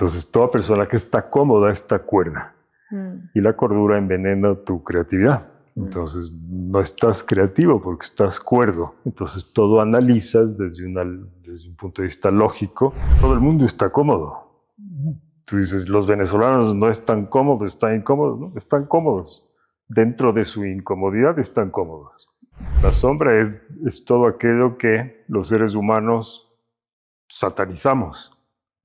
Entonces, toda persona que está cómoda está cuerda. Y la cordura envenena tu creatividad. Entonces, no estás creativo porque estás cuerdo. Entonces, todo analizas desde un punto de vista lógico. Todo el mundo está cómodo. Tú dices, los venezolanos no están cómodos, están incómodos. No, están cómodos. Dentro de su incomodidad están cómodos. La sombra es todo aquello que los seres humanos satanizamos.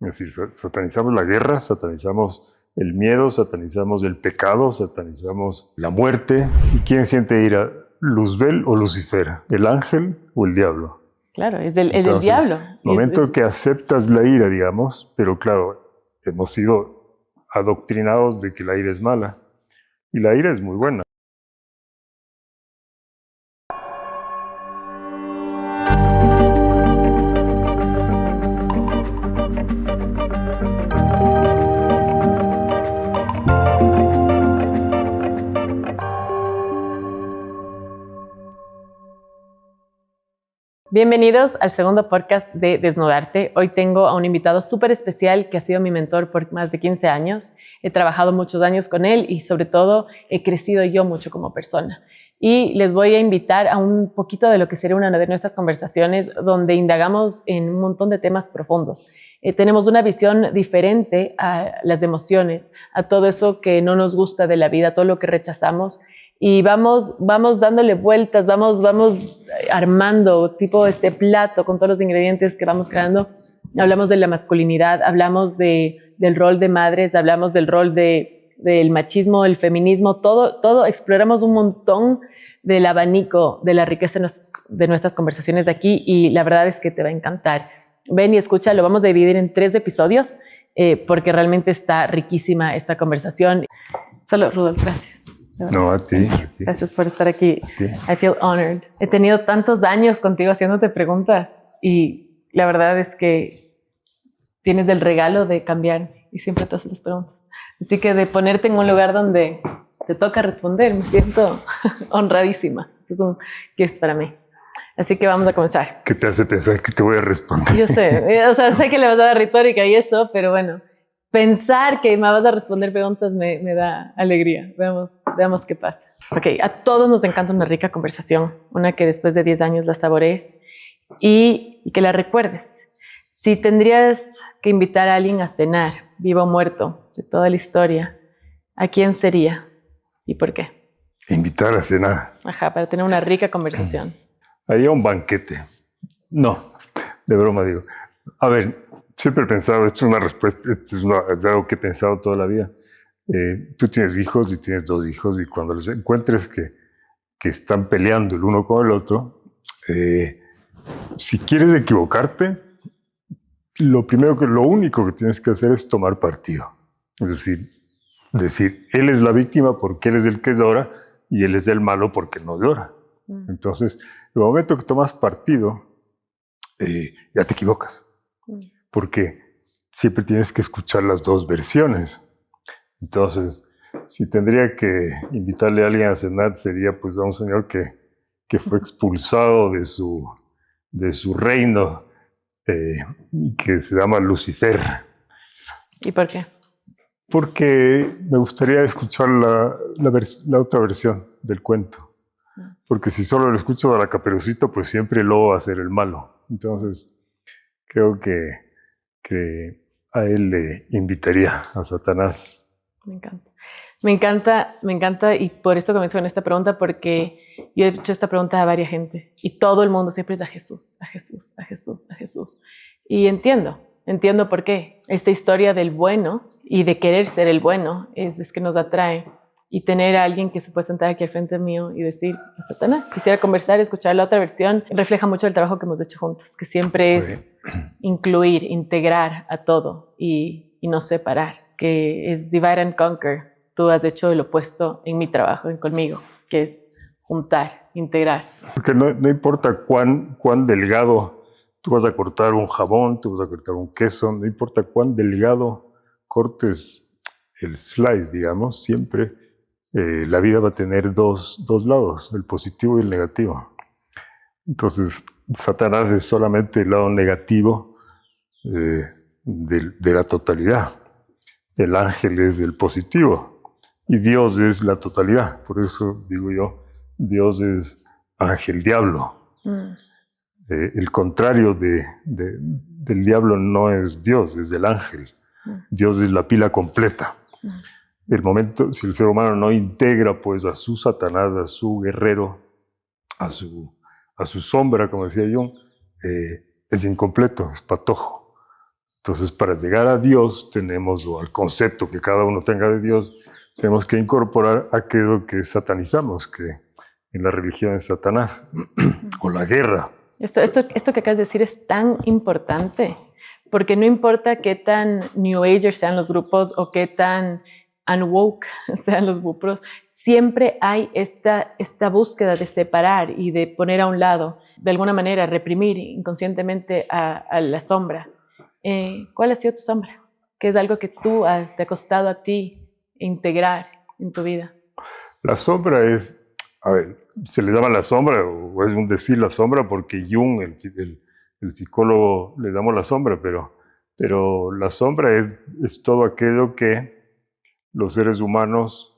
Es decir, satanizamos la guerra, satanizamos el miedo, satanizamos el pecado, satanizamos la muerte. ¿Y quién siente ira? ¿Luzbel o Lucifer? ¿El ángel o el diablo? Claro, es el diablo. El momento que aceptas la ira, digamos, pero claro, hemos sido adoctrinados de que la ira es mala. Y la ira es muy buena. Bienvenidos al segundo podcast de Desnudarte. Hoy tengo a un invitado súper especial que ha sido mi mentor por más de 15 años. He trabajado muchos años con él y sobre todo he crecido yo mucho como persona. Y les voy a invitar a un poquito de lo que sería una de nuestras conversaciones donde indagamos en un montón de temas profundos. Tenemos una visión diferente a las emociones, a todo eso que no nos gusta de la vida, a todo lo que rechazamos. Y vamos dándole vueltas, vamos armando tipo este plato con todos los ingredientes que vamos creando. Hablamos de la masculinidad, hablamos del rol de madres, hablamos del rol del machismo, el feminismo, todo exploramos un montón del abanico, de la riqueza de nuestras conversaciones de aquí y la verdad es que te va a encantar. Ven y escucha, lo vamos a dividir en 3 episodios porque realmente está riquísima esta conversación. Solo, Rudolf, gracias. No, a ti. Gracias por estar aquí. I feel honored. He tenido tantos años contigo haciéndote preguntas y la verdad es que tienes el regalo de cambiar y siempre te haces las preguntas. Así que de ponerte en un lugar donde te toca responder, me siento honradísima. Eso es un gift para mí. Así que vamos a comenzar. ¿Qué te hace pensar que te voy a responder? Yo sé, sé que le vas a dar retórica y eso, pero bueno. Pensar que me vas a responder preguntas me da alegría. Veamos qué pasa. Ok, a todos nos encanta una rica conversación, una que después de 10 años la saborees y que la recuerdes. Si tendrías que invitar a alguien a cenar, vivo o muerto, de toda la historia, ¿a quién sería y por qué? Invitar a cenar. Ajá, para tener una rica conversación. Haría un banquete. No, de broma digo. A ver, siempre he pensado, esto es una respuesta, es algo que he pensado toda la vida. Tú tienes hijos y tienes 2 hijos y cuando los encuentres que están peleando el uno con el otro, si quieres equivocarte, lo único que tienes que hacer es tomar partido. Es decir, él es la víctima porque él es el que llora y él es el malo porque no llora. Entonces, el momento que tomas partido, ya te equivocas. Porque siempre tienes que escuchar las 2 versiones. Entonces, si tendría que invitarle a alguien a cenar, sería pues a un señor que fue expulsado de su reino, que se llama Lucifer. ¿Y por qué? Porque me gustaría escuchar la otra versión del cuento. Porque si solo lo escucho a la Caperucita, pues siempre lo va a ser el malo. Entonces, creo que a él le invitaría a Satanás. Me encanta y por eso comencé con esta pregunta porque yo he hecho esta pregunta a varias gente y todo el mundo siempre es a Jesús, a Jesús, a Jesús, a Jesús. Y entiendo por qué. Esta historia del bueno y de querer ser el bueno es que nos atrae y tener a alguien que se puede sentar aquí al frente mío y decir, a Satanás, quisiera conversar, escuchar la otra versión, refleja mucho el trabajo que hemos hecho juntos, que siempre es incluir, integrar a todo y no separar, que es divide and conquer. Tú has hecho el opuesto en mi trabajo, conmigo, que es juntar, integrar. Porque no importa cuán delgado tú vas a cortar un jamón, tú vas a cortar un queso, no importa cuán delgado cortes el slice, digamos, siempre la vida va a tener dos lados, el positivo y el negativo. Entonces, Satanás es solamente el lado negativo de la totalidad. el ángel es el positivo y Dios es la totalidad. Por eso digo yo, Dios es ángel diablo. El contrario del diablo no es Dios, es el ángel. Dios es la pila completa. El momento, si el ser humano no integra pues a su Satanás, a su guerrero, a su sombra, como decía Jung, es incompleto, es patojo. Entonces, para llegar a Dios tenemos, o al concepto que cada uno tenga de Dios, tenemos que incorporar aquello que satanizamos, que en la religión es Satanás, o la guerra. Esto que acabas de decir es tan importante, porque no importa qué tan New Agers sean los grupos o qué tan unwoke sean los grupos, siempre hay esta búsqueda de separar y de poner a un lado, de alguna manera reprimir inconscientemente a la sombra. ¿Cuál ha sido tu sombra? ¿Qué es algo que te ha costado a ti integrar en tu vida? La sombra es, a ver, se le llama la sombra, o es un decir la sombra, porque Jung, el psicólogo, le damos la sombra, pero la sombra es todo aquello que los seres humanos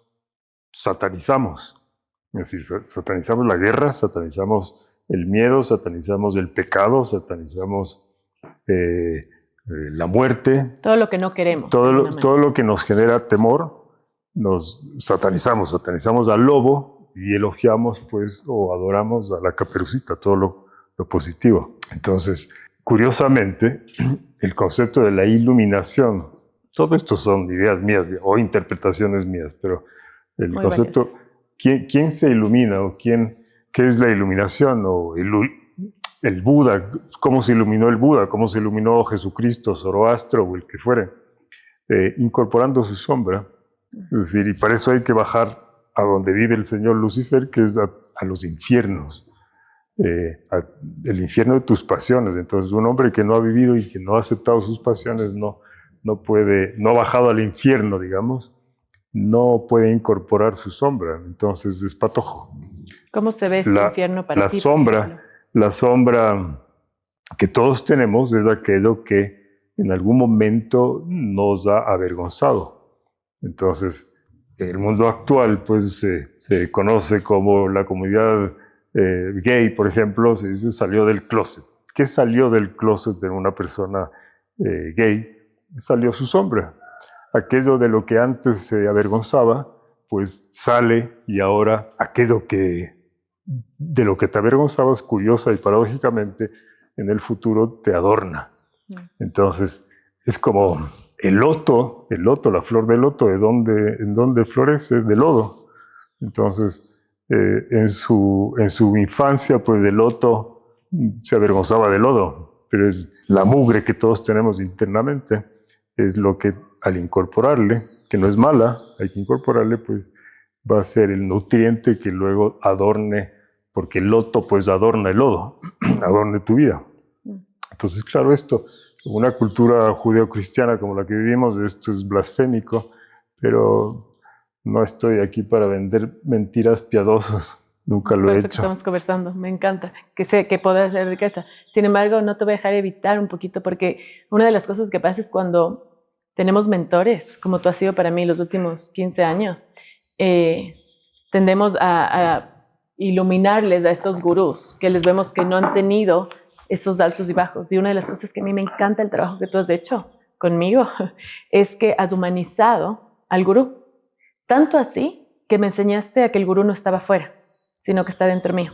satanizamos. Es decir, satanizamos la guerra, satanizamos el miedo, satanizamos el pecado, satanizamos la muerte. Todo lo que no queremos. Todo lo que nos genera temor, nos satanizamos al lobo y elogiamos pues, o adoramos a la caperucita, todo lo positivo. Entonces, curiosamente, el concepto de la iluminación, todo esto son ideas mías o interpretaciones mías, pero el muy concepto, valiosas. ¿quién se ilumina o qué es la iluminación o el Buda? ¿Cómo se iluminó el Buda? ¿Cómo se iluminó Jesucristo, Zoroastro o el que fuere? Incorporando su sombra. Es decir, y para eso hay que bajar a donde vive el señor Lucifer, que es a los infiernos. El infierno de tus pasiones. Entonces, un hombre que no ha vivido y que no ha aceptado sus pasiones no ha bajado al infierno, digamos, no puede incorporar su sombra. Entonces, es patojo. ¿Cómo se ve ese infierno para ti? La sombra que todos tenemos es aquello que en algún momento nos ha avergonzado. Entonces, el mundo actual pues se conoce como la comunidad gay, por ejemplo, se dice salió del closet. ¿Qué salió del closet de una persona gay? Salió su sombra. Aquello de lo que antes se avergonzaba, pues sale y ahora aquello de lo que te avergonzabas, curiosa y paradójicamente, en el futuro te adorna. Entonces, es como el loto, la flor del loto, ¿en dónde florece? De lodo. Entonces, en su infancia, pues el loto se avergonzaba del lodo, pero es la mugre que todos tenemos internamente, es lo que al incorporarle, que no es mala, hay que incorporarle, pues va a ser el nutriente que luego adorne, porque el loto pues adorna el lodo, adorne tu vida. Entonces, claro, esto, una cultura judeocristiana como la que vivimos, esto es blasfémico, pero no estoy aquí para vender mentiras piadosas. Nunca lo he hecho. Por eso que estamos conversando, me encanta, que sé que puede ser riqueza. Sin embargo, no te voy a dejar evitar un poquito, porque una de las cosas que pasa es cuando tenemos mentores, como tú has sido para mí los últimos 15 años, tendemos a iluminarles a estos gurús, que les vemos que no han tenido esos altos y bajos. Y una de las cosas que a mí me encanta el trabajo que tú has hecho conmigo es que has humanizado al gurú. Tanto así que me enseñaste a que el gurú no estaba afuera, sino que está dentro mío.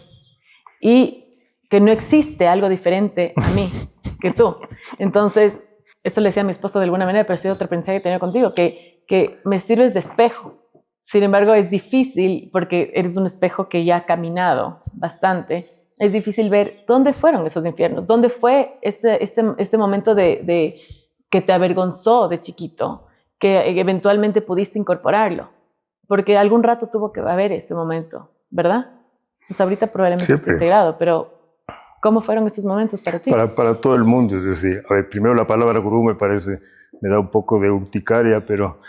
Y que no existe algo diferente a mí que tú. Entonces, esto le decía a mi esposo de alguna manera, pero ha sido otro aprendizaje que he tenido contigo, que me sirves de espejo. Sin embargo, es difícil, porque eres un espejo que ya ha caminado bastante, es difícil ver dónde fueron esos infiernos, dónde fue ese momento de que te avergonzó de chiquito, que eventualmente pudiste incorporarlo, porque algún rato tuvo que haber ese momento, ¿verdad? Pues ahorita probablemente esté integrado, pero ¿cómo fueron esos momentos para ti? Para todo el mundo, es decir, a ver, primero la palabra gurú me da un poco de urticaria, pero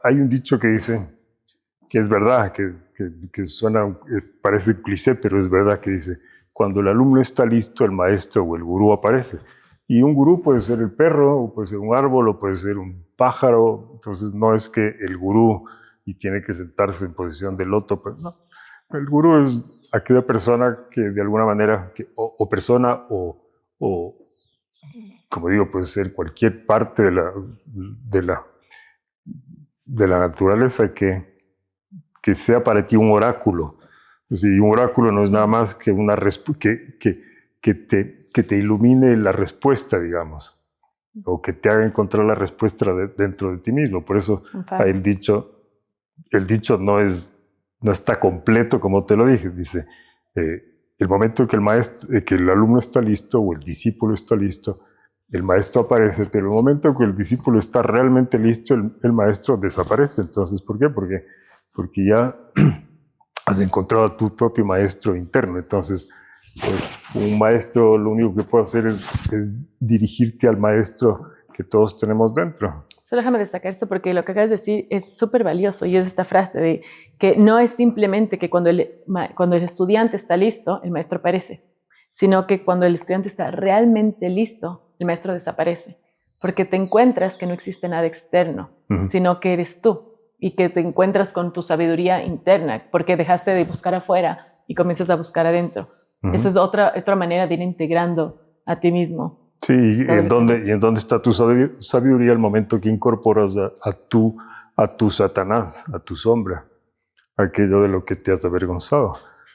hay un dicho que dice, que es verdad, que suena, parece cliché, pero es verdad, que dice, cuando el alumno está listo, el maestro o el gurú aparece. Y un gurú puede ser el perro, o puede ser un árbol, o puede ser un pájaro. Entonces no es que el gurú y tiene que sentarse en posición de loto, pues no. El gurú es aquella persona que de alguna manera, o persona, o, como digo, puede ser cualquier parte de la, de la naturaleza que sea para ti un oráculo. Pues, y un oráculo no es nada más que una que te ilumine la respuesta, digamos, o que te haga encontrar la respuesta dentro de ti mismo. Por eso el dicho no está completo, como te lo dije. Dice, el momento en que el alumno está listo o el discípulo está listo, el maestro aparece, pero el momento en que el discípulo está realmente listo, el maestro desaparece. Entonces, ¿por qué? Porque ya has encontrado a tu propio maestro interno. Entonces, pues, un maestro lo único que puede hacer es dirigirte al maestro que todos tenemos dentro. Solo déjame destacar esto porque lo que acabas de decir es súper valioso y es esta frase de que no es simplemente que cuando el estudiante está listo, el maestro aparece, sino que cuando el estudiante está realmente listo, el maestro desaparece, porque te encuentras que no existe nada externo, sino que eres tú y que te encuentras con tu sabiduría interna, porque dejaste de buscar afuera y comienzas a buscar adentro. Esa es otra manera de ir integrando a ti mismo. Sí, ¿y en dónde está tu sabiduría al momento que incorporas a tu Satanás, a tu sombra, aquello de lo que te has avergonzado?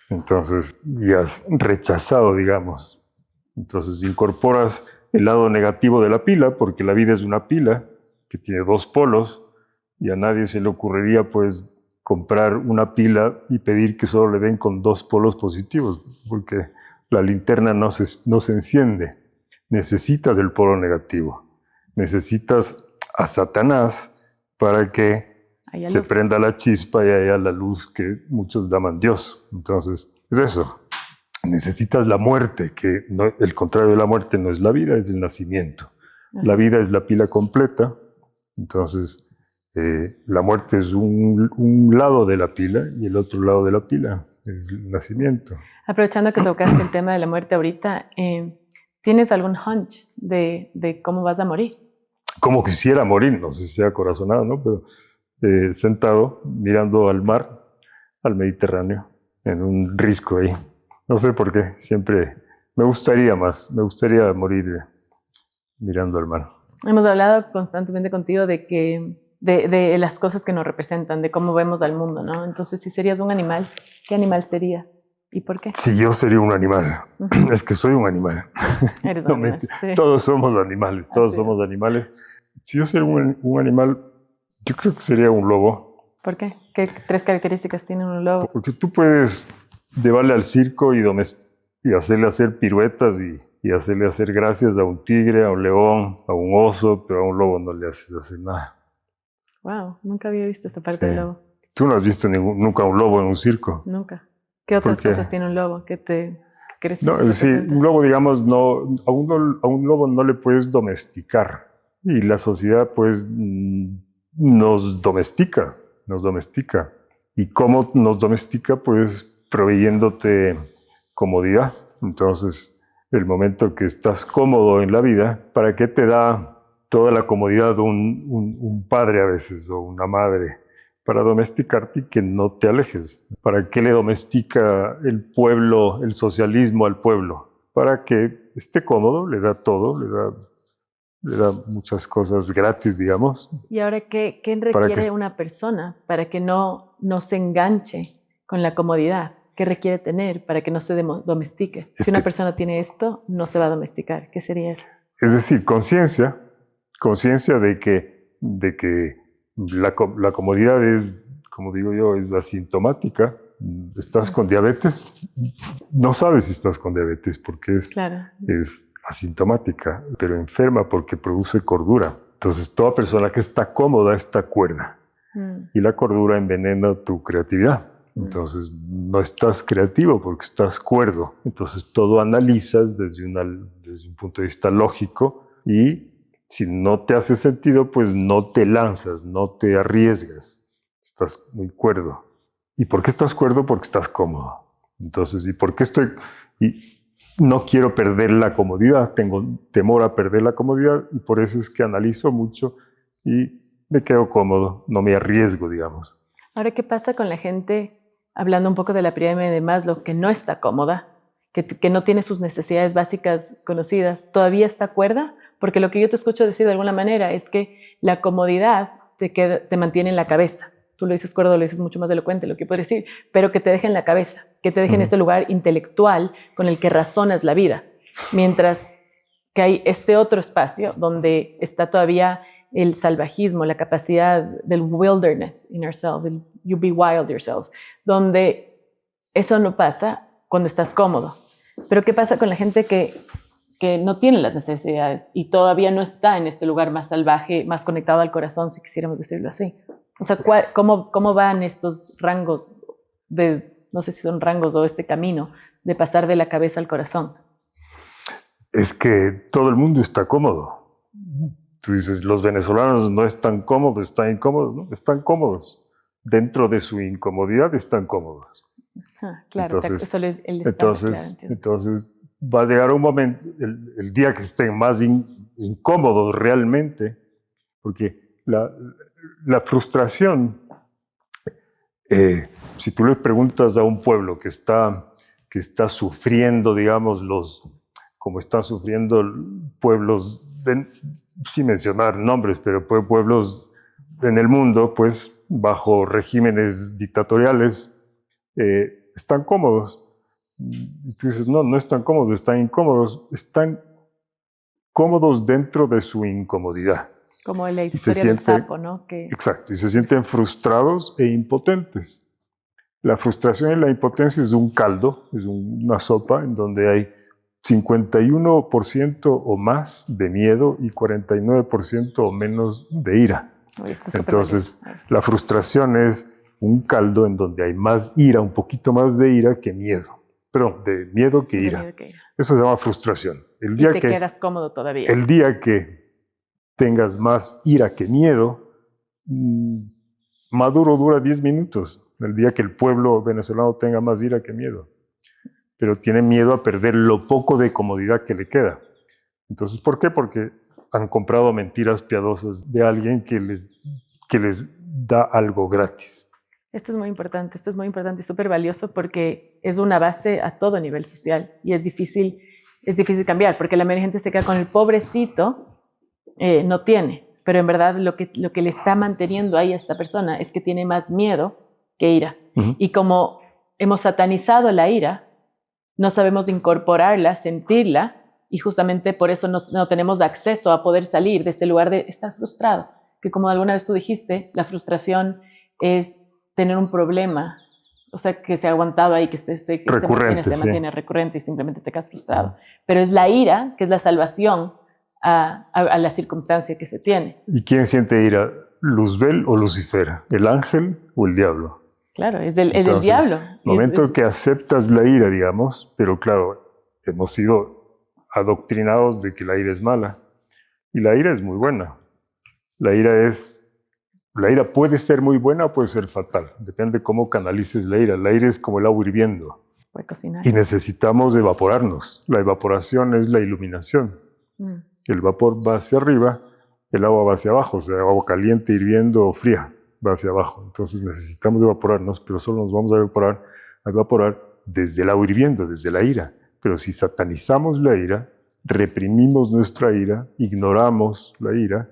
Entonces, y has rechazado, digamos. Entonces, incorporas el lado negativo de la pila, porque la vida es una pila que tiene dos polos, y a nadie se le ocurriría, pues, comprar una pila y pedir que solo le den con dos polos positivos, porque la linterna no se enciende. Necesitas el polo negativo. Necesitas a Satanás para que se prenda la chispa y haya la luz que muchos llaman Dios. Entonces, es eso. Necesitas la muerte, que no, el contrario de la muerte no es la vida, es el nacimiento. La vida es la pila completa. Entonces, la muerte es un lado de la pila y el otro lado de la pila es el nacimiento. Aprovechando que tocaste el tema de la muerte ahorita, ¿tienes algún hunch de cómo vas a morir? Como quisiera morir, no sé si sea corazonado, ¿no? Pero sentado, mirando al mar, al Mediterráneo, en un risco ahí. No sé por qué, siempre me gustaría morir mirando al mar. Hemos hablado constantemente contigo de las cosas que nos representan, de cómo vemos al mundo, ¿no? Entonces, si serías un animal, ¿qué animal serías? ¿Y por qué? Si yo sería un animal, es que soy un animal. Eres un animal, sí. Todos somos animales, todos somos animales. Si yo sería un animal, yo creo que sería un lobo. ¿Por qué? ¿Qué 3 características tiene un lobo? Porque tú puedes llevarle al circo y hacerle hacer piruetas y hacerle hacer gracias a un tigre, a un león, a un oso, pero a un lobo no le haces hacer nada. Wow, nunca había visto esta parte del lobo. ¿Tú no has visto nunca un lobo en un circo? Nunca. ¿Qué otras cosas tiene un lobo? ¿Qué crees que no, te sí, un lobo, digamos, a un lobo no le puedes domesticar. Y la sociedad, pues, nos domestica. ¿Y cómo nos domestica? Pues, proveyéndote comodidad. Entonces, el momento que estás cómodo en la vida, ¿para qué te da toda la comodidad un padre a veces o una madre? Para domesticarte y que no te alejes. ¿Para qué le domestica el pueblo, el socialismo al pueblo? Para que esté cómodo, le da todo, le da muchas cosas gratis, digamos. ¿Y ahora qué requiere una persona para que no se enganche con la comodidad? ¿Qué requiere tener para que no se domestique? Si una persona tiene esto, no se va a domesticar. ¿Qué sería eso? Es decir, conciencia de que la comodidad es, como digo yo, es asintomática. Estás con diabetes, no sabes si estás con diabetes porque es asintomática, pero enferma porque produce cordura. Entonces, toda persona que está cómoda está cuerda. Y la cordura envenena tu creatividad. Entonces, no estás creativo porque estás cuerdo. Entonces, todo analizas desde un punto de vista lógico y si no te hace sentido, pues no te lanzas, no te arriesgas. Estás muy cuerdo. ¿Y por qué estás cuerdo? Porque estás cómodo. Entonces, ¿y por qué estoy...? no quiero perder la comodidad, tengo temor a perder la comodidad y por eso es que analizo mucho y me quedo cómodo, no me arriesgo, digamos. Ahora, ¿qué pasa con la gente, hablando un poco de la pirámide de Maslow, que no está cómoda, que no tiene sus necesidades básicas conocidas? ¿Todavía está cuerda? Porque lo que yo te escucho decir de alguna manera es que la comodidad te mantiene en la cabeza. Tú lo dices cuerdo, lo dices mucho más elocuente, lo que puedo decir, pero que te deje en la cabeza, que te deje en este lugar intelectual con el que razonas la vida. Mientras que hay este otro espacio donde está todavía el salvajismo, la capacidad del wilderness in yourself, el you be wild yourself, donde eso no pasa cuando estás cómodo. Pero ¿qué pasa con la gente que no tiene las necesidades y todavía no está en este lugar más salvaje, más conectado al corazón, si quisiéramos decirlo así? O sea, ¿cómo van estos rangos, no sé si son rangos o este camino, de pasar de la cabeza al corazón? Es que todo el mundo está cómodo. Tú dices, los venezolanos no están cómodos, están incómodos, ¿no? Están cómodos. Dentro de su incomodidad están cómodos. Claro, entonces, eso es el estado, claro, entonces va a llegar un momento, el día que estén más incómodos realmente, porque la frustración, si tú le preguntas a un pueblo que está sufriendo, digamos, como están sufriendo pueblos, sin mencionar nombres, pero pueblos en el mundo, pues bajo regímenes dictatoriales, están cómodos. Y tú dices, no están cómodos, están incómodos. Están cómodos dentro de su incomodidad. Como la historia del sapo, ¿no? Exacto, y se sienten frustrados e impotentes. La frustración y la impotencia es un caldo, es una sopa en donde hay 51% o más de miedo y 49% o menos de ira. Entonces, la frustración es un caldo en donde hay más ira, un poquito más de ira que miedo. Perdón, de miedo que ira. Eso se llama frustración. El día y te quedas cómodo todavía. El día que tengas más ira que miedo, Maduro dura 10 minutos. El día que el pueblo venezolano tenga más ira que miedo. Pero tiene miedo a perder lo poco de comodidad que le queda. Entonces, ¿por qué? Porque han comprado mentiras piadosas de alguien que les da algo gratis. Esto es muy importante y súper valioso porque es una base a todo nivel social y es difícil cambiar porque la mayoría de gente se queda con el pobrecito, no tiene, pero en verdad lo que le está manteniendo ahí a esta persona es que tiene más miedo que ira. Y como hemos satanizado la ira, no sabemos incorporarla, sentirla, y justamente por eso no tenemos acceso a poder salir de este lugar de estar frustrado, que como alguna vez tú dijiste, la frustración es tener un problema, o sea, que se ha aguantado ahí, que se mantiene recurrente y simplemente te quedas frustrado. Pero es la ira, que es la salvación a la circunstancia que se tiene. ¿Y quién siente ira? ¿Luzbel o Lucifer? ¿El ángel o el diablo? Claro, es del diablo. El momento que aceptas la ira, digamos, pero claro, hemos sido adoctrinados de que la ira es mala. Y la ira es muy buena. La ira puede ser muy buena o puede ser fatal. Depende de cómo canalices la ira. La ira es como el agua hirviendo. Puede cocinar. Y necesitamos evaporarnos. La evaporación es la iluminación. El vapor va hacia arriba, el agua va hacia abajo. O sea, agua caliente, hirviendo o fría va hacia abajo. Entonces necesitamos evaporarnos, pero solo nos vamos a evaporar desde el agua hirviendo, desde la ira. Pero si satanizamos la ira, reprimimos nuestra ira, ignoramos la ira,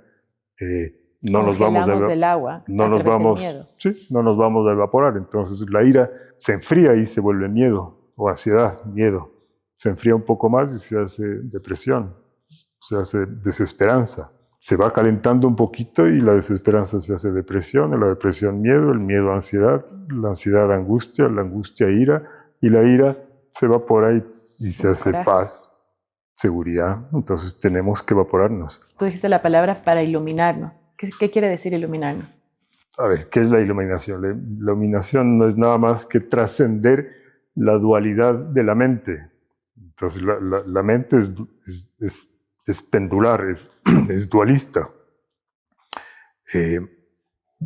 no nos vamos a evaporar. Entonces la ira se enfría y se vuelve miedo o ansiedad, miedo. Se enfría un poco más y se hace depresión, se hace desesperanza. Se va calentando un poquito y la desesperanza se hace depresión, la depresión miedo, el miedo ansiedad, la ansiedad angustia, la angustia ira, y la ira se evapora y se hace paz, seguridad. Entonces tenemos que evaporarnos. Tú dijiste la palabra para iluminarnos. ¿Qué quiere decir iluminarnos? A ver, ¿qué es la iluminación? La iluminación no es nada más que trascender la dualidad de la mente. Entonces la mente es pendular, es dualista.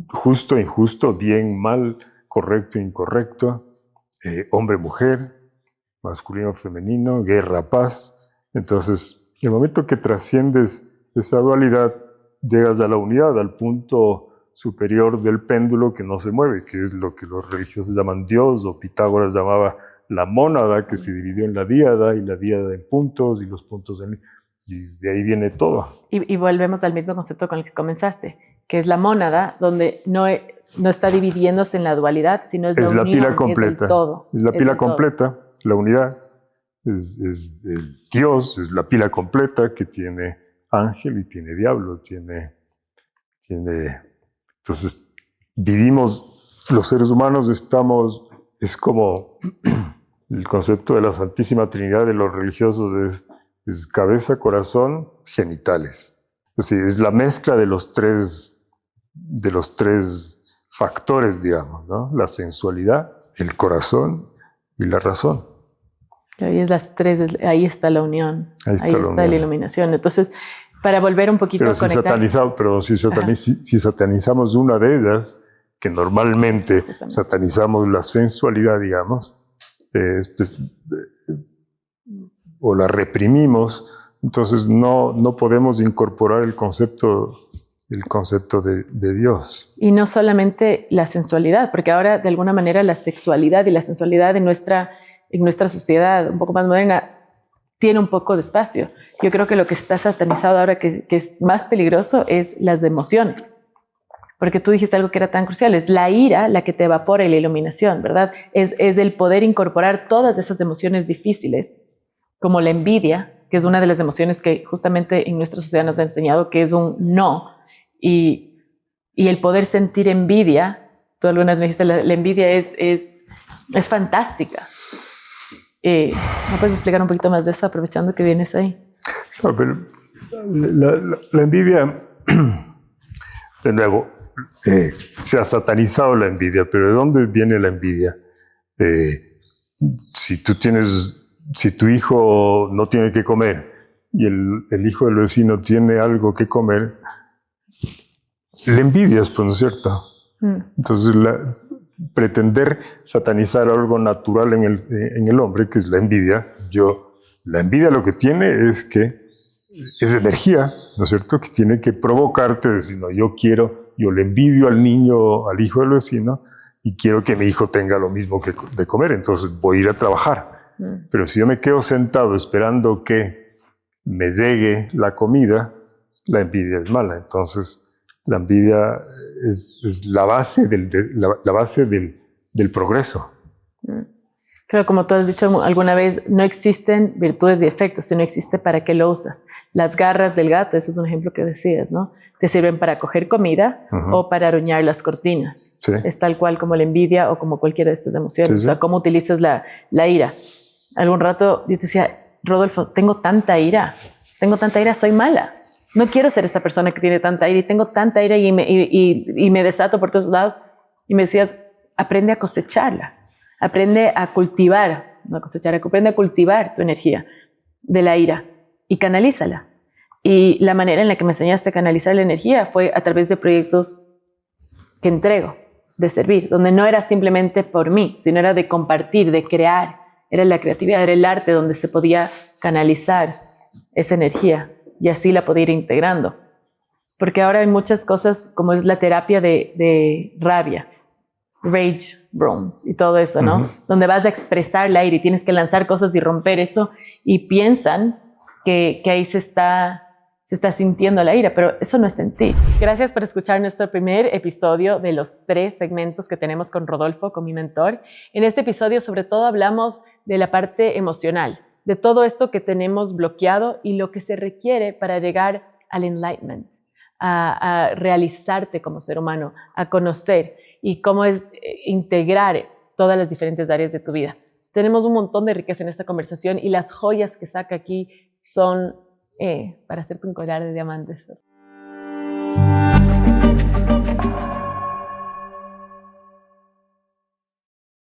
Justo, injusto, bien, mal, correcto, incorrecto, hombre, mujer, masculino, femenino, guerra, paz. Entonces, el momento que trasciendes esa dualidad, llegas a la unidad, al punto superior del péndulo que no se mueve, que es lo que los religiosos llaman Dios, o Pitágoras llamaba la mónada, que se dividió en la díada, y la díada en puntos, y los puntos en... Y de ahí viene todo. Y volvemos al mismo concepto con el que comenzaste, que es la mónada, donde no está dividiéndose en la dualidad, sino es la unión, pila completa. es el todo. Es la pila completa, la unidad. Es el Dios, es la pila completa que tiene ángel y tiene diablo, tiene... Entonces, vivimos, los seres humanos estamos, es como el concepto de la Santísima Trinidad de los religiosos es cabeza, corazón, genitales. Es decir, es la mezcla de los tres factores, digamos, ¿no? La sensualidad, el corazón y la razón. Ahí es las tres, ahí está la unión, ahí está la iluminación. Entonces, para volver un poquito a conectar... Si satanizamos una de ellas, que normalmente satanizamos la sensualidad, digamos, o la reprimimos, entonces no podemos incorporar el concepto de Dios. Y no solamente la sensualidad, porque ahora de alguna manera la sexualidad y la sensualidad en nuestra sociedad un poco más moderna tiene un poco de espacio. Yo creo que lo que está satanizado ahora, que es más peligroso, es las emociones. Porque tú dijiste algo que era tan crucial, es la ira la que te evapora y la iluminación, ¿verdad? Es el poder incorporar todas esas emociones difíciles, como la envidia, que es una de las emociones que justamente en nuestra sociedad nos ha enseñado que es un no. Y el poder sentir envidia, tú algunas me dijiste, la envidia es fantástica. ¿Me puedes explicar un poquito más de eso, aprovechando que vienes ahí? No, pero la envidia, de nuevo, se ha satanizado la envidia, pero ¿de dónde viene la envidia? Si tu hijo no tiene que comer y el hijo del vecino tiene algo que comer, le envidias, pues, ¿no es cierto? Entonces, pretender satanizar algo natural en el hombre, que es la envidia, la envidia lo que tiene es que es energía, ¿no es cierto?, que tiene que provocarte, decir, no, yo le envidio al niño, al hijo del vecino, y quiero que mi hijo tenga lo mismo de comer, entonces voy a ir a trabajar. Pero si yo me quedo sentado esperando que me llegue la comida, la envidia es mala. Entonces, la envidia es la base del progreso. Creo, como tú has dicho alguna vez, no existen virtudes y efectos, sino existe para qué lo usas. Las garras del gato, ese es un ejemplo que decías, ¿no? Te sirven para coger comida o para aruñar las cortinas. Sí. Es tal cual como la envidia o como cualquiera de estas emociones. Sí, sí. O sea, cómo utilizas la ira. Algún rato yo te decía, Rodolfo, tengo tanta ira, soy mala. No quiero ser esta persona que tiene tanta ira y tengo tanta ira y me desato por todos lados. Y me decías, aprende a cosecharla. Aprende a cultivar, no cosechar, aprende a cultivar tu energía de la ira y canalízala. Y la manera en la que me enseñaste a canalizar la energía fue a través de proyectos que entrego, de servir, donde no era simplemente por mí, sino era de compartir, de crear. Era la creatividad, era el arte donde se podía canalizar esa energía y así la podía ir integrando. Porque ahora hay muchas cosas como es la terapia de rabia, rage rooms y todo eso, ¿no? Donde vas a expresar el aire y tienes que lanzar cosas y romper eso y piensan que ahí se está sintiendo la ira, pero eso no es sentir. Gracias por escuchar nuestro primer episodio de los 3 segmentos que tenemos con Rodolfo, con mi mentor. En este episodio sobre todo hablamos de la parte emocional, de todo esto que tenemos bloqueado y lo que se requiere para llegar al enlightenment, a realizarte como ser humano, a conocer y cómo es integrar todas las diferentes áreas de tu vida. Tenemos un montón de riqueza en esta conversación y las joyas que saca aquí son para hacerte un collar de diamantes.